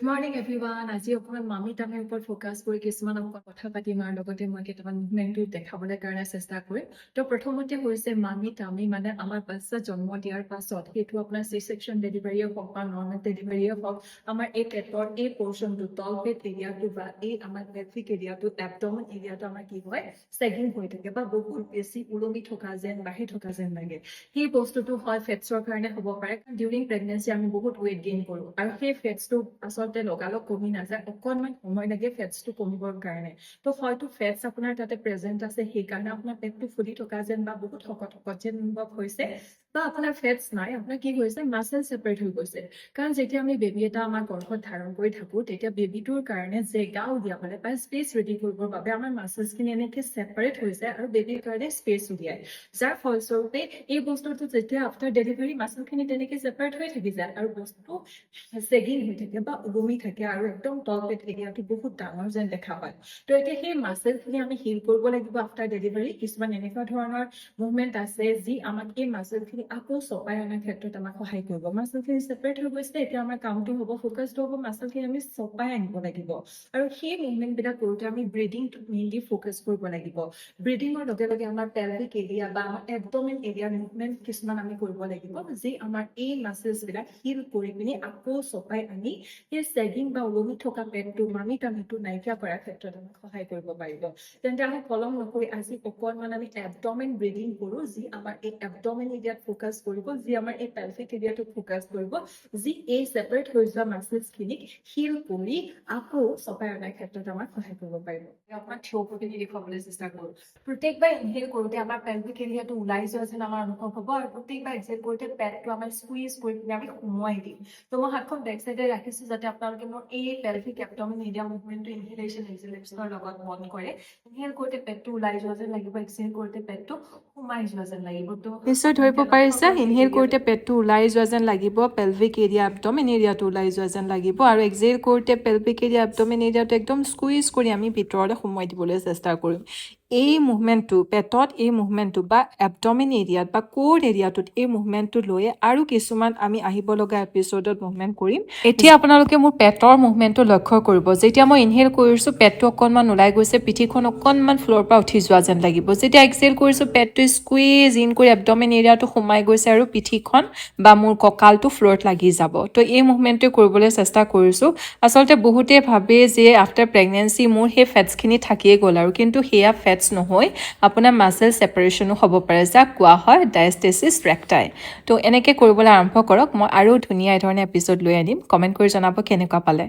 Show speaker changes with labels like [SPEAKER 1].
[SPEAKER 1] Good morning everyone. আজি অকণমান মামি টামিৰ ওপৰত ফ'কাছ কৰি কিছুমান কথা পাতিম আৰু লগতে মই কেইটামান মুভমেণ্টটো দেখাবলৈ কাৰণে চেষ্টা কৰিম। তো প্ৰথমতে হৈছে মামি টামি, মানে আমাৰ বাচ্চা জন্ম দিয়াৰ পাছত সেইটো আপোনাৰ চি ছেকশ্যন ডেলিভাৰীয়ে হওক বা নৰ্মেল ডেলিভাৰীয়ে হওক, আমাৰ এই পেটৰ এই পৰ্চনটো তল পেট এৰিয়াটো বা এই আমাৰ পেলভিক এৰিয়াটো এবডমেন এৰিয়াটো আমাৰ কি হয় চেগিং হৈ থাকে বা বহুত বেছি ওলমি থকা যেন বাঢ়ি থকা যেন লাগে। সেই বস্তুটো হয় ফেটছৰ কাৰণে হ'ব পাৰে। ডিউৰিং প্ৰেগনেঞ্চি আমি বহুত ৱেইট গেইন কৰোঁ আৰু সেই ফেটছটো আচলতে লগালগ কমি নাযায়, অকণমান সময় লাগে ফেটছটো কমিবৰ কাৰণে। তো হয়তো ফেটছ আপোনাৰ তাতে প্ৰেজেণ্ট আছে, সেইকাৰণে আপোনাৰ পেটটো ফুলি থকা যেন বা বহুত শকত শকত যেন অনুভৱ হৈছে, বা আপোনাৰ ফেটছ নাই, আপোনাৰ কি হৈছে মাছল ছেপাৰেট হৈ গৈছে। কাৰণ যেতিয়া আমি বেবী এটা আমাৰ গৰ্ভত ধাৰণ কৰি থাকোঁ, তেতিয়া বেবীটোৰ কাৰণে জেগা উলিয়াবলৈ বা স্পেচ ৰেডি কৰিবৰ বাবে আমাৰ মাছলছখিনি এনেকৈ ছেপাৰেট হৈ যায় আৰু বেবীৰ কাৰণে স্পেচ উলিয়ায়। যাৰ ফলস্বৰূপে এই বস্তুটো যেতিয়া আফটাৰ ডেলিভাৰী মাছলখিনি তেনেকৈ ছেপাৰেট হৈ থাকি যায় আৰু বস্তুটো চেগিং হৈ থাকে বা ওলমি থাকে আৰু একদম তল পেট এৰিয়াটো বহুত ডাঙৰ যেন দেখা পায়। তো এতিয়া সেই মাছলখিনি আমি হিল কৰিব লাগিব আফটাৰ ডেলিভাৰী। কিছুমান এনেকুৱা ধৰণৰ মুভমেণ্ট আছে যি আমাক এই মাছলখিনি আকৌ চপাই অনাৰ ক্ষেত্ৰত আমাক সহায় কৰিব। মাছলখিনি ছেপাৰেট হৈ গৈছে, এতিয়া আমাৰ কামটো হ'ব, ফ'কাছটো হ'ব মাছলখিনি আমি চপাই আনিব লাগিব। আৰু সেই মুভমেণ্টবিলাক কৰোঁতে আমি ব্ৰিডিংটোত মেইনলি ফ'কাছ কৰিব লাগিব। ব্ৰিডিঙৰ লগে লগে আমাৰ পেলভিক এৰিয়া বা আমাৰ এবডমেন এৰিয়াৰ মুভমেণ্ট কিছুমান আমি কৰিব লাগিব, যি আমাৰ এই মাছলছবিলাক হিল কৰি পিনি আকৌ চপাই আনি সেই চেগিং বা ওলমি থকা পেটটো মামি টামিটো নাইকিয়া কৰাৰ ক্ষেত্ৰত আমাক সহায় কৰিব পাৰিব। তেন্তে আমি পলম নকৰি আজি অকণমান আমি এবডমেন ব্ৰিডিং কৰোঁ, যি আমাৰ এই এবডমেন এৰিয়াত ফ'কাছ কৰিব, যি আমাৰ এই পেলভিক এৰিয়াটোত ফ'কাছ কৰিব, যি এই ছেপাৰেট হৈ যোৱা মাছলছখিনিক হিল কৰি আকৌ চপাই অনাৰ ক্ষেত্ৰত আমাক সহায় কৰিব পাৰিব। অকণমান থিয় কৰি দেখুৱাবলৈ চেষ্টা কৰোঁ। প্ৰত্যেকবাৰ ইনহেল কৰোঁতে আমাৰ পেলভিক এৰিয়াটো ওলাই যোৱা যেন আমাৰ অনুভৱ হ'ব আৰু প্ৰত্যেকবাৰ এক্সেল কৰোঁতে পেটটো আমাৰ স্কুইজ কৰি পিনে আমি সোমোৱাই দিম। তো মই হাতখন বেক চাইডে ৰাখিছোঁ যাতে আপোনালোকে মোৰ এই পেলভিক এবডমেন এৰিয়া মুভমেণ্টটো ইনহেলেশ্যন এক্সেলেশ্যনৰ লগত মন কৰে। ইনহেল কৰোঁতে পেটটো ওলাই যোৱা যেন লাগিব, এক্সেল কৰোঁতে পেটটো সোমাই যোৱা যেন লাগিব। তো নিশ্চয় ধৰিব পাৰিছে, ইনহেল কৰোঁতে পেটটো ওলাই যোৱা যেন লাগিব, পেলভিক এৰিয়া এবডমেন এৰিয়াটো ওলাই যোৱা যেন লাগিব, আৰু এক্সেল কৰোঁতে পেলভিক এৰিয়া এবডমেন এৰিয়াটো একদম স্কুইজ কৰি আমি ভিতৰলৈ সোমোৱাই দিবলৈ চেষ্টা কৰিম। এই মুভমেণ্টটো পেটত, এই মুভমেণ্টটো বা এবডমেন এৰিয়াত বা কোৰ এৰিয়াটোত এই মুভমেণ্টটো লৈ আৰু কিছুমান আমি আহিব লগা এপিছ'ডত মুভমেণ্ট কৰিম। এতিয়া আপোনালোকে মোৰ পেটৰ মুভমেণ্টটো লক্ষ্য কৰিব। যেতিয়া মই ইনহেল কৰিছোঁ পেটটো অকণমান ওলাই গৈছে, পিঠিখন অকণমান ফ্ল'ৰ পৰা উঠি যোৱা যেন লাগিব। যেতিয়া এক্সেল কৰিছোঁ পেটটো স্কুইজ ইন কৰি এবডমেন এৰিয়াটো সোমাই গৈছে আৰু পিঠিখন বা মোৰ কঁকালটো ফ্ল'ৰত লাগি যাব। তো এই মুভমেণ্টটো কৰিবলৈ চেষ্টা কৰিছোঁ। আচলতে বহুতে ভাবে যে আফটাৰ প্ৰেগনেঞ্চি মোৰ সেই ফেটছখিনি থাকিয়ে গ'ল আৰু, কিন্তু সেয়া ফেটছ নহয়, আপোনাৰ মাছল ছেপাৰেশ্যনো হ'ব পাৰে, যাক কোৱা হয় ডায়েষ্টেচিছ ৰেক্টাই। তো এনেকৈ কৰিবলৈ আৰম্ভ কৰক। মই আৰু ধুনীয়া ধৰণে এপিছ'ড লৈ আনিম। কমেণ্ট কৰি জনাব কেনেকুৱা পালে।